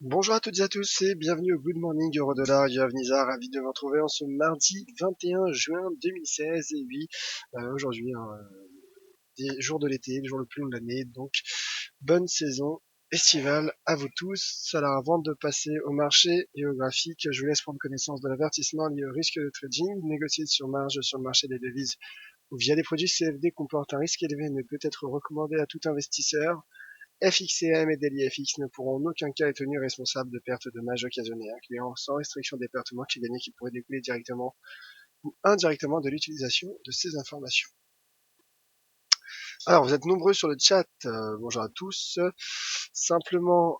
Bonjour à toutes et à tous et bienvenue au Good Morning Eurodollar, Yoav Nizar, ravi de vous retrouver en ce mardi 21 juin 2016. Et oui, aujourd'hui, des jours de l'été, le jour le plus long de l'année, donc bonne saison estivale à vous tous. Alors avant de passer au marché et au graphique, je vous laisse prendre connaissance de l'avertissement lié au risque de trading. Négocier sur marge sur le marché des devises ou via des produits CFD comporte un risque élevé et ne peut être recommandé à tout investisseur. FXCM et DailyFX ne pourront en aucun cas être tenus responsables de pertes de dommages occasionnées, incluant sans restriction des pertes manques et gagnées qui pourraient découler directement ou indirectement de l'utilisation de ces informations. Alors, vous êtes nombreux sur le chat, bonjour à tous. Simplement,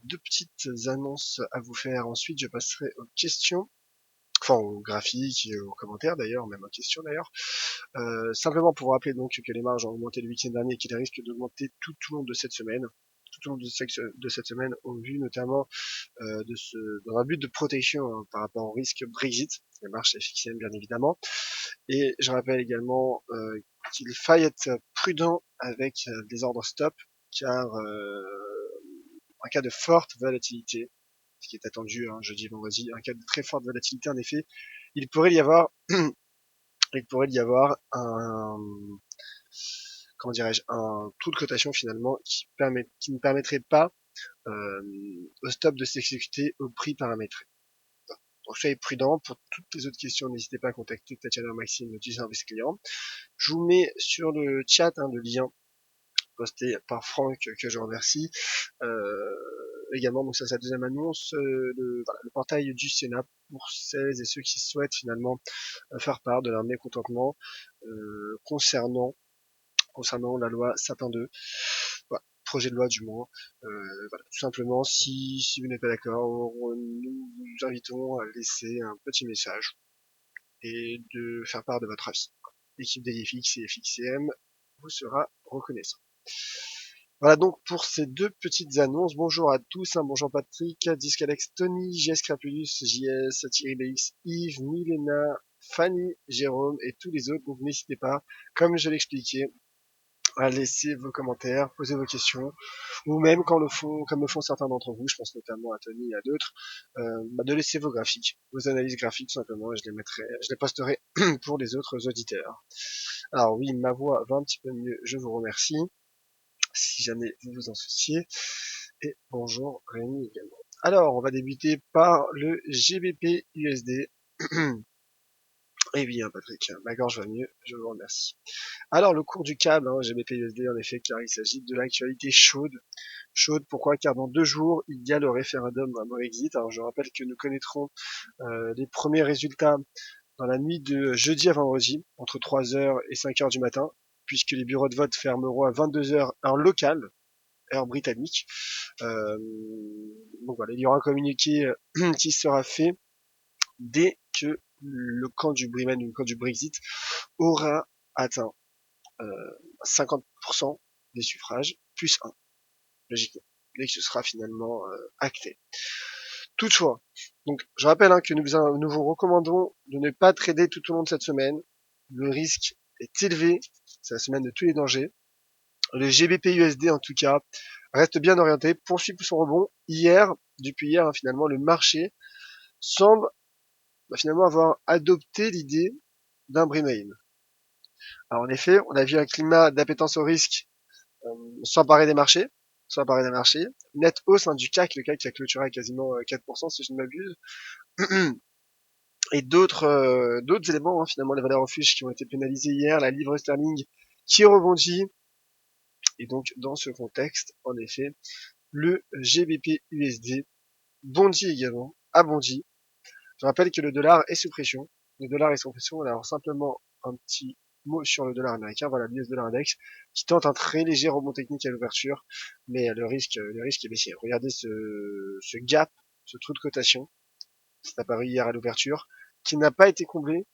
deux petites annonces à vous faire. Ensuite, je passerai aux questions, enfin aux graphiques et aux commentaires d'ailleurs, même aux questions d'ailleurs. Simplement pour vous rappeler donc que les marges ont augmenté le week-end dernier et qu'ils risquent d'augmenter tout au long de cette semaine. Tout au long de cette semaine, au vu notamment dans un but de protection par rapport au risque Brexit, les marches FXM bien évidemment. Et je rappelle également qu'il faille être prudent avec des ordres stop, car en cas de forte volatilité, ce qui est attendu jeudi, vendredi, en cas de très forte volatilité, en effet, il pourrait y avoir, il pourrait y avoir un, comment dirais-je, un taux de cotation finalement qui ne permettrait pas au stop de s'exécuter au prix paramétré. Donc soyez prudent. Pour toutes les autres questions, n'hésitez pas à contacter Tatiana ou Maxime du service client. Je vous mets sur le chat le lien posté par Franck que je remercie. Également, donc ça c'est la deuxième annonce, le portail du Sénat pour celles et ceux qui souhaitent finalement faire part de leur mécontentement concernant la loi Sapin 2. Voilà, projet de loi du moins. Voilà, tout simplement, si vous n'êtes pas d'accord, nous vous invitons à laisser un petit message et de faire part de votre avis. L'équipe d'EDFX et FXCM vous sera reconnaissant. Voilà donc pour ces deux petites annonces. Bonjour à tous, bonjour Patrick, Discalex, Tony, JS Crapulus, JS, Thierry BX, Yves, Milena, Fanny, Jérôme et tous les autres. Donc n'hésitez pas, comme je l'expliquais, à laisser vos commentaires, poser vos questions, ou même comme le font certains d'entre vous, je pense notamment à Tony et à d'autres, de laisser vos graphiques, vos analyses graphiques simplement, et je les posterai pour les autres auditeurs. Alors oui, ma voix va un petit peu mieux, je vous remercie, si jamais vous vous en souciez, et bonjour Rémi également. Alors, on va débuter par le GBP USD. Eh bien, Patrick, ma gorge va mieux, je vous remercie. Alors, le cours du câble, GBP-USD, en effet, car il s'agit de l'actualité chaude. Chaude, pourquoi? Car dans 2 jours, il y a le référendum Brexit. Alors, je rappelle que nous connaîtrons les premiers résultats dans la nuit de jeudi à vendredi, entre 3h et 5h du matin, puisque les bureaux de vote fermeront à 22h heure locale, heure britannique. Donc voilà, il y aura un communiqué qui sera fait dès que le camp du Bremen ou le camp du Brexit aura atteint 50% des suffrages, plus 1, logiquement, dès que ce sera finalement acté. Toutefois, donc je rappelle que nous vous recommandons de ne pas trader tout au long de cette semaine. Le risque est élevé, c'est la semaine de tous les dangers. Le GBP USD en tout cas reste bien orienté, poursuit son rebond. Depuis hier, finalement, le marché semble finalement avoir adopté l'idée d'un Remain. Alors en effet, on a vu un climat d'appétence au risque s'emparer des marchés, Net hausse du CAC, le CAC qui a clôturé à quasiment 4% si je ne m'abuse. Et d'autres éléments, finalement les valeurs refuges qui ont été pénalisées hier, la livre sterling qui rebondit. Et donc dans ce contexte, en effet, le GBP USD bondit également, a bondi. Je rappelle que le dollar est sous pression. Le dollar est sous pression. Alors simplement un petit mot sur le dollar américain. Voilà l'US dollar index qui tente un très léger rebond technique à l'ouverture, mais le risque est baissier. Regardez ce gap, ce trou de cotation, c'est apparu hier à l'ouverture, qui n'a pas été comblé,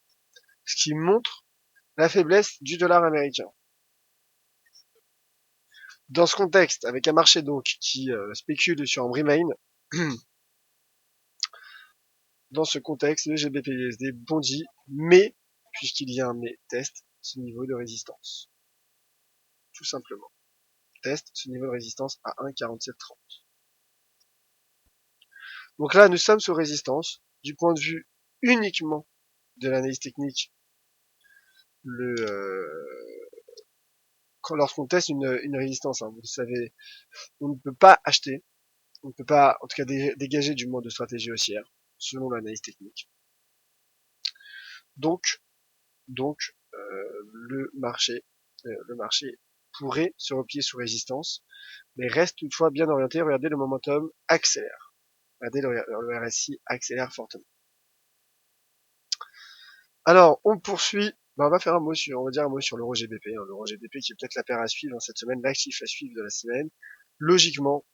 ce qui montre la faiblesse du dollar américain. Dans ce contexte, avec un marché donc qui spécule sur un remain, dans ce contexte, le GBP/USD bondit, mais, puisqu'il y a un mais, teste ce niveau de résistance. Tout simplement. Teste ce niveau de résistance à 1,4730. Donc là, nous sommes sous résistance. Du point de vue uniquement de l'analyse technique, lorsqu'on teste une résistance, hein, vous le savez, on ne peut pas acheter, on ne peut pas, en tout cas, dégager du moins de stratégie haussière, selon l'analyse technique. Donc, le marché pourrait se replier sous résistance, mais reste toutefois bien orienté. Regardez, le momentum accélère. Regardez, le RSI accélère fortement. Alors, on poursuit. On va faire on va dire un mot sur l'euro GBP. Hein, l'euro GBP qui est peut-être la paire à suivre cette semaine, l'actif à suivre de la semaine. Logiquement,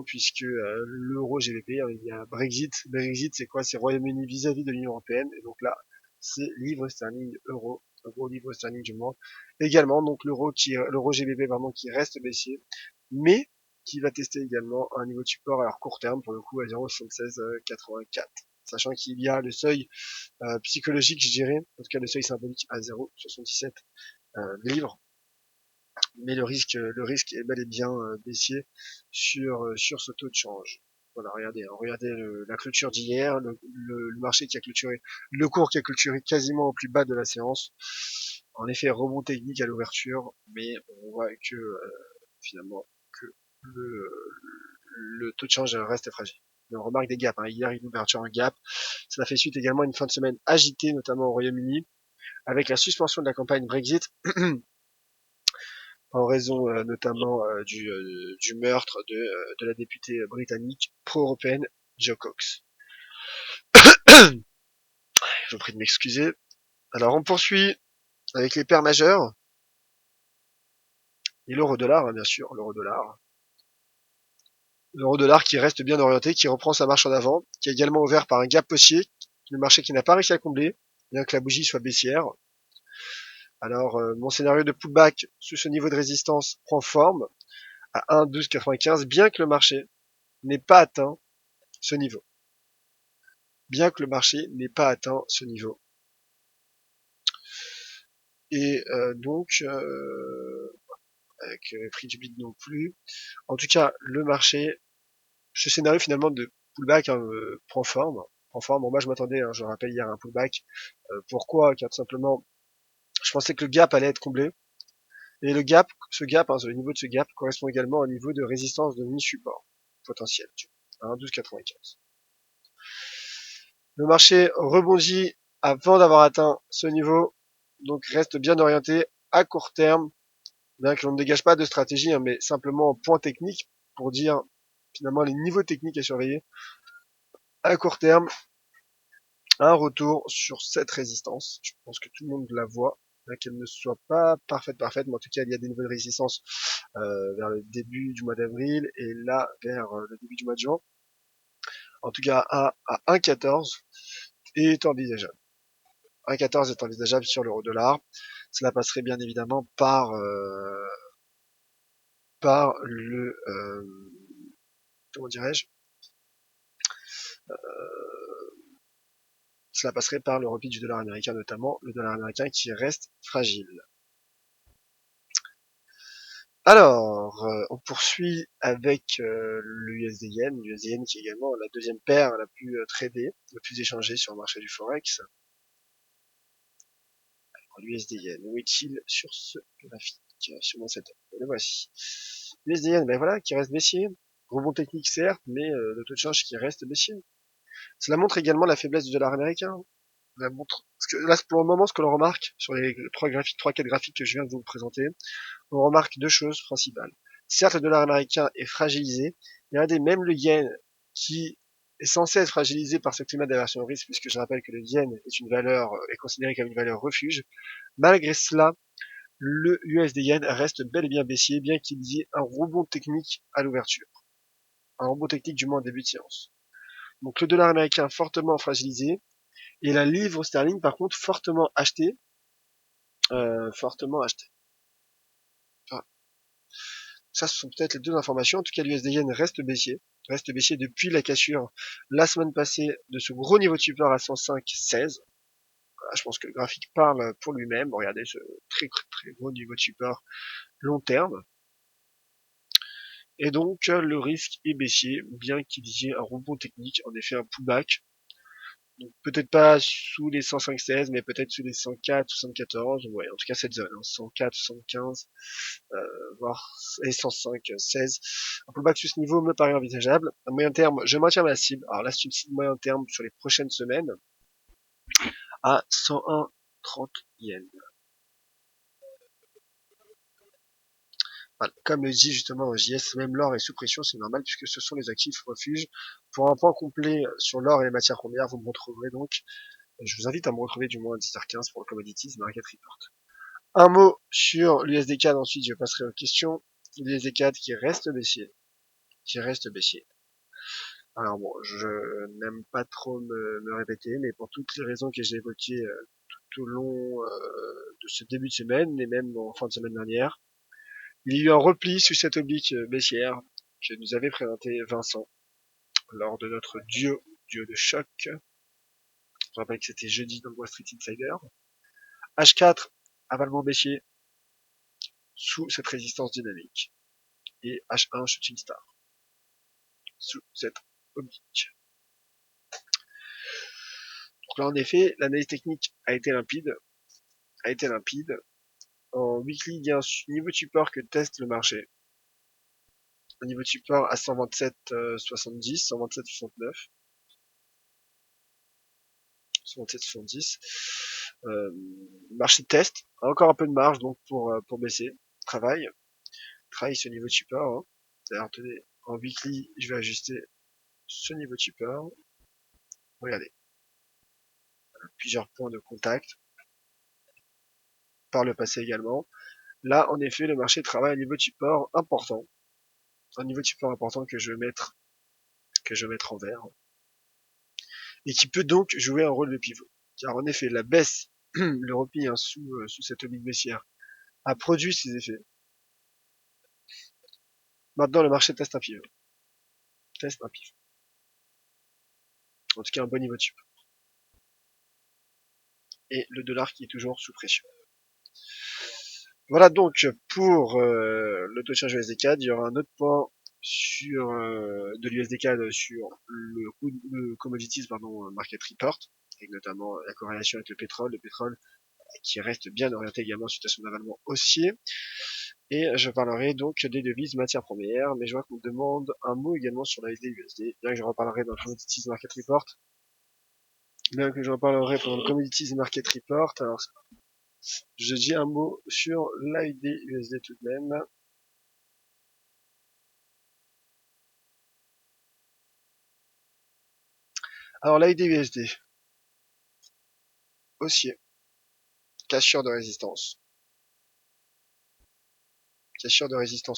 puisque l'euro GBP, hein, il y a Brexit. Brexit, c'est quoi? C'est Royaume-Uni vis-à-vis de l'Union européenne. Et donc là, c'est livre sterling euro, euro livre sterling du moins. Également, donc l'euro GBP qui reste baissier, mais qui va tester également un niveau de support à court terme pour le coup à 0,7684. Sachant qu'il y a le seuil psychologique, je dirais, en tout cas le seuil symbolique à 0,77 livres, mais le risque est bel et bien baissier sur ce taux de change. Voilà, regardez, hein, regardez la clôture d'hier, le marché qui a clôturé, le cours qui a clôturé quasiment au plus bas de la séance. En effet, rebond technique à l'ouverture, mais on voit que finalement que le, le taux de change reste fragile. Mais on remarque des gaps. Hein. Hier, une ouverture en gap. Ça fait suite également à une fin de semaine agitée, notamment au Royaume-Uni, avec la suspension de la campagne Brexit, en raison notamment du meurtre de la députée britannique pro-européenne Jo Cox. Je vous prie de m'excuser. Alors on poursuit avec les paires majeures et l'euro-dollar, hein, bien sûr, l'euro-dollar. L'euro-dollar qui reste bien orienté, qui reprend sa marche en avant, qui est également ouvert par un gap haussier, le marché qui n'a pas réussi à combler, bien que la bougie soit baissière. Alors mon scénario de pullback sous ce niveau de résistance prend forme à 1,1295, bien que le marché n'ait pas atteint ce niveau. Bien que le marché n'ait pas atteint ce niveau. Et donc, avec prix du bid non plus. En tout cas, le marché, ce scénario finalement de pullback hein, prend forme. Bon, moi je m'attendais, hein, je rappelle hier à un pullback. Pourquoi? Car tout simplement, je pensais que le gap allait être comblé. Et le niveau de ce gap correspond également au niveau de résistance de mi-support potentiel, à 1,1295. Le marché rebondit avant d'avoir atteint ce niveau, donc reste bien orienté à court terme, bien que l'on ne dégage pas de stratégie, hein, mais simplement en point technique pour dire finalement les niveaux techniques à surveiller. À court terme, un retour sur cette résistance. Je pense que tout le monde la voit, bien qu'elle ne soit pas parfaite, mais en tout cas il y a des niveaux de résistance vers le début du mois d'avril et là vers le début du mois de juin. En tout cas à 1,14 est envisageable. 1,14 est envisageable sur l'euro-dollar. Cela passerait bien évidemment par le comment dirais-je cela passerait par le repli du dollar américain, notamment le dollar américain qui reste fragile. Alors, on poursuit avec l'USD Yen, l'USD Yen qui est également la deuxième paire la plus tradée, la plus échangée sur le marché du Forex. L'USD Yen, où est-il sur ce graphique? Sur mon setup. Le voici. L'USD Yen, ben voilà, qui reste baissier. Rebond technique certes, mais le taux de change qui reste baissier. Cela montre également la faiblesse du dollar américain. La montre. Parce que là, pour le moment, ce que l'on remarque sur les 3-4 graphiques que je viens de vous présenter, on remarque deux choses principales. Certes, le dollar américain est fragilisé, mais regardez, même le yen, qui est censé être fragilisé par ce climat d'aversion au risque, puisque je rappelle que le yen est considéré comme une valeur refuge, malgré cela, le USD yen reste bel et bien baissier, bien qu'il y ait un rebond technique à l'ouverture. Un rebond technique du moins en début de séance. Donc le dollar américain fortement fragilisé, et la livre sterling par contre fortement achetée. Enfin, ça, ce sont peut-être les deux informations. En tout cas, l'USD Yen reste baissier. Reste baissier depuis la cassure la semaine passée de ce gros niveau de support à 105,16. Voilà, je pense que le graphique parle pour lui-même. Regardez ce très très gros niveau de support long terme. Et donc, le risque est baissier, bien qu'il y ait un rebond technique, en effet un pullback. Donc, peut-être pas sous les 105,16, mais peut-être sous les 104, 74, ouais, en tout cas cette zone, hein, 104, 75, voire et 105,16. Un pullback sur ce niveau me paraît envisageable. À moyen terme, je maintiens ma cible. Alors là, c'est une cible moyen terme sur les prochaines semaines à 101,30 yens. Voilà. Comme le dit justement JS, même l'or est sous pression, c'est normal puisque ce sont les actifs refuges. Pour un point complet sur l'or et les matières premières, vous me retrouverez donc, je vous invite à me retrouver du moins à 10h15 pour le Commodities Market Report. Un mot sur l'USD-CAD, ensuite je passerai aux questions. L'USD-CAD qui reste baissier. Alors bon, je n'aime pas trop me répéter, mais pour toutes les raisons que j'ai évoquées tout au long de ce début de semaine, et même en fin de semaine dernière, il y a eu un repli sur cette oblique baissière que nous avait présenté Vincent lors de notre duo de choc. Je rappelle que c'était jeudi dans le Wall Street Insider. H4, avalement baissier, sous cette résistance dynamique. Et H1, shooting star, sous cette oblique. Donc là, en effet, l'analyse technique a été limpide. En weekly, il y a un niveau de support que teste le marché. Un niveau de support à 127,70, 127,69. 127,70. Marché de test, encore un peu de marge donc pour baisser. Travaille ce niveau de support. Hein. D'ailleurs, tenez, en weekly, je vais ajuster ce niveau de support. Regardez, plusieurs points de contact par le passé également. Là, en effet, le marché travaille un niveau de support important. Un niveau de support important que je vais mettre en vert. Et qui peut donc jouer un rôle de pivot. Car en effet, la baisse, le repli hein, sous cette oblique baissière, a produit ses effets. Maintenant, le marché teste un pivot. En tout cas, un bon niveau de support. Et le dollar qui est toujours sous pression. Voilà donc pour le taux de change USD-CAD. Il y aura un autre point sur de l'USD-CAD sur le commodities market report, avec notamment la corrélation avec le pétrole qui reste bien orienté également suite à son avalement haussier. Et je parlerai donc des devises matières premières, mais je vois qu'on me demande un mot également sur la USD, bien que je reparlerai dans le Commodities Market Report. Alors, je dis un mot sur l'AUD USD tout de même. Alors l'AUD USD, haussier, cassure de résistance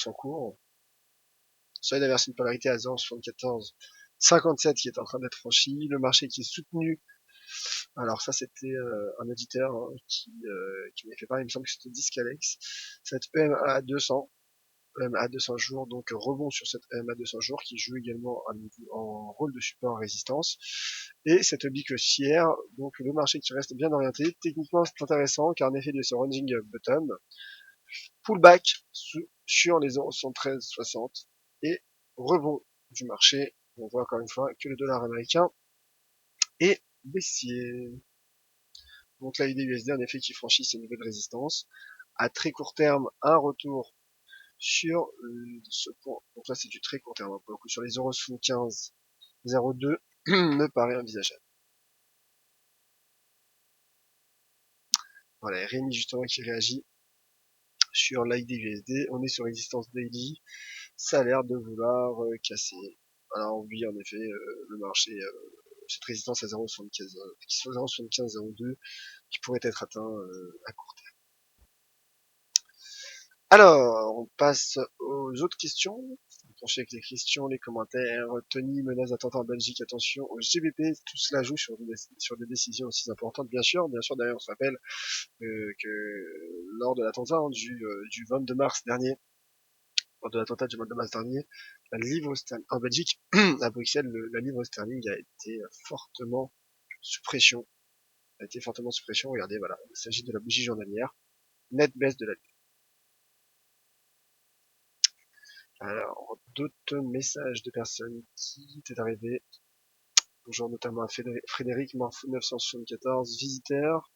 en cours, seuil d'inversion de polarité à 0,7457 qui est en train d'être franchi, le marché qui est soutenu. Alors ça c'était un auditeur hein, qui m'avait fait part, il me semble que c'était Discalex, cette EMA à 200 jours, donc rebond sur cette EMA 200 jours qui joue également en rôle de support en résistance. Et cette oblique haussière, donc le marché qui reste bien orienté. Techniquement c'est intéressant car en effet de ce ranging bottom, pullback sur les 0,11360 et rebond du marché. On voit encore une fois que le dollar américain est baissier. Donc là, l'USD en effet qui franchit ses niveaux de résistance. À très court terme, un retour sur ce point. Donc là, c'est du très court terme. Pour le coup, sur les 0,75, 0,2 me paraît envisageable. Voilà, Rémi justement qui réagit sur l'IDUSD. On est sur résistance daily. Ça a l'air de vouloir casser. Alors oui, en effet, le marché, cette résistance à 0,75, 0,75, 0,2, qui pourrait être atteint à court terme. Alors, on passe aux autres questions. On avec les questions, les commentaires. Tony, menace d'attentat en Belgique, attention au GBP. Tout cela joue sur des décisions aussi importantes, bien sûr. D'ailleurs, on se rappelle que lors de l'attentat du 22 mars dernier, la livre sterling, en Belgique, à Bruxelles, la livre sterling a été fortement sous pression. Regardez, voilà, il s'agit de la bougie journalière. Nette baisse de la livre. Alors, d'autres messages de personnes qui étaient arrivés. Bonjour notamment à Frédéric Morfou 974, visiteur.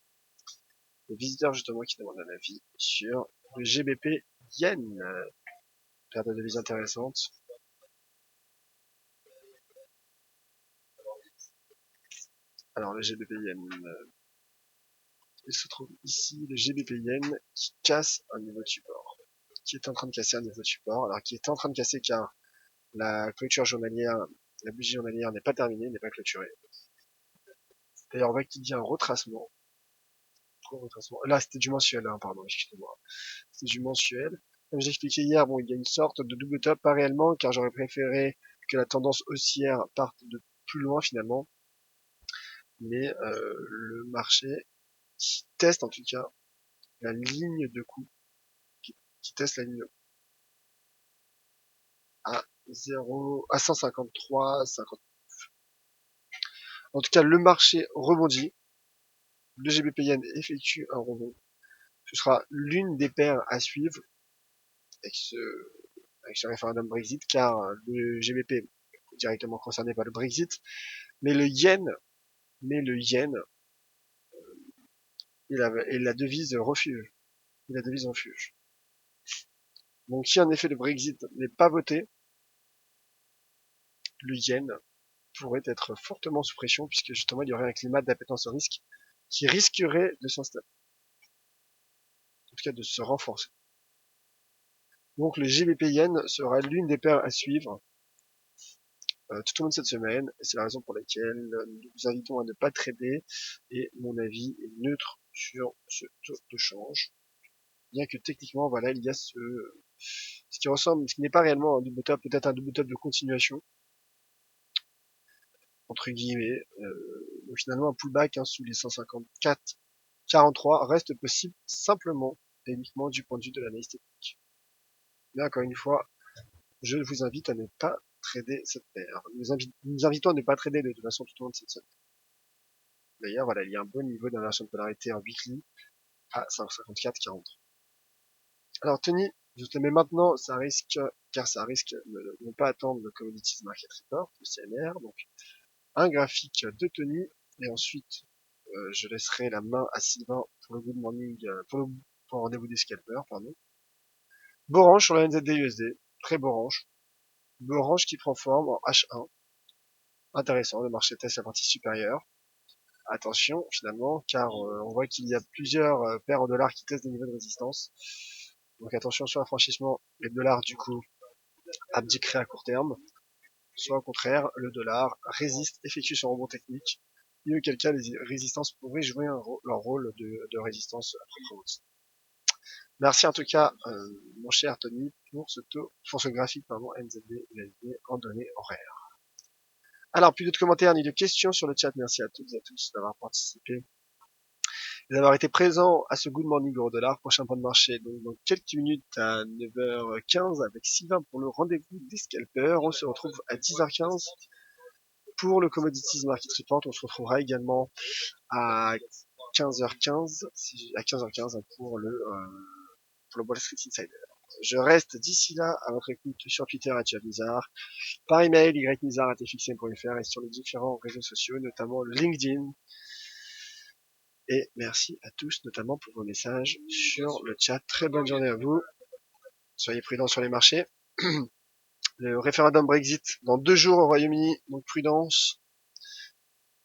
Le visiteur justement qui demande un avis sur le GBP Yen. Paire de devises intéressante. Alors le GBP Yen, il se trouve ici le GBP Yen qui casse un niveau de support. Qui est en train de casser un niveau de support. Alors qui est en train de casser car la clôture journalière, la bougie journalière n'est pas terminée, n'est pas clôturée. D'ailleurs on voit qu'il y a un retracement. Là c'était du mensuel, hein, pardon, excusez-moi. C'est du mensuel. Comme j'ai expliqué hier, bon, il y a une sorte de double top, pas réellement, car j'aurais préféré que la tendance haussière parte de plus loin finalement. Mais le marché qui teste en tout cas la ligne de coup, qui teste la ligne à 0, à 153, 50. En tout cas, le marché rebondit. Le GBP Yen effectue un rebond. Ce sera l'une des paires à suivre avec ce référendum Brexit, car le GBP est directement concerné par le Brexit, mais le yen, et la devise refuge. Et la devise refuge. Donc si en effet le Brexit n'est pas voté, le yen pourrait être fortement sous pression, puisque justement il y aurait un climat d'appétence au risque qui risquerait de s'installer. En tout cas de se renforcer. Donc le GBP yen sera l'une des paires à suivre tout au long de cette semaine, et c'est la raison pour laquelle nous vous invitons à ne pas trader, et mon avis est neutre sur ce taux de change. Bien que techniquement, voilà, il y a ce qui ressemble, ce qui n'est pas réellement un double top, peut-être un double top de continuation, entre guillemets. Donc finalement, un pullback sous les 154, 43 reste possible simplement et uniquement du point de vue de l'analyse technique. Mais encore une fois, je vous invite à ne pas trader cette paire. Nous invitons à ne pas trader de toute façon tout au long de cette semaine. D'ailleurs, voilà, il y a un bon niveau d'inversion de polarité en weekly à 154,43. Alors Tony, je te mets maintenant, car ça risque de ne pas attendre le Commodities Market Report, le CMR, donc un graphique de Tony, et ensuite je laisserai la main à Sylvain pour le good morning, pour le rendez-vous des scalpers, pardon. Beau range sur la NZD USD, très beau range. Beau range qui prend forme en H1. Intéressant, le marché teste la partie supérieure. Attention finalement, car on voit qu'il y a plusieurs paires en dollars qui testent des niveaux de résistance. Donc attention sur l'affranchissement, les dollars du coup abdiqueraient à court terme, soit au contraire, le dollar résiste, effectue son rebond technique, et auquel cas les résistances pourraient jouer leur rôle de résistance à proprement dit. Merci en tout cas, mon cher Tony, pour ce graphique NZD USD en données horaires. Alors, plus de commentaires ni de questions sur le chat. Merci à toutes et à tous d'avoir participé et d'avoir été présents à ce Good Morning Euro-Dollar. Prochain point de marché, donc dans quelques minutes à 9h15 avec Sylvain pour le rendez-vous des scalpers. On se retrouve à 10h15 pour le Commodities Market Report. On se retrouvera également à 15h15, pour le Wall Street Insider. Je reste d'ici là à votre écoute sur Twitter @Nizar, par email ynizar@fxm.fr et sur les différents réseaux sociaux, notamment LinkedIn. Et merci à tous, notamment pour vos messages sur le chat. Très bonne journée à vous. Soyez prudents sur les marchés. Le référendum Brexit dans 2 jours au Royaume-Uni, donc prudence.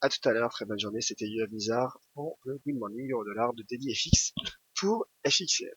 À tout à l'heure, très bonne journée. C'était Yoav Nizar pour le Good Morning Euro-Dollar de DailyFX pour FXM.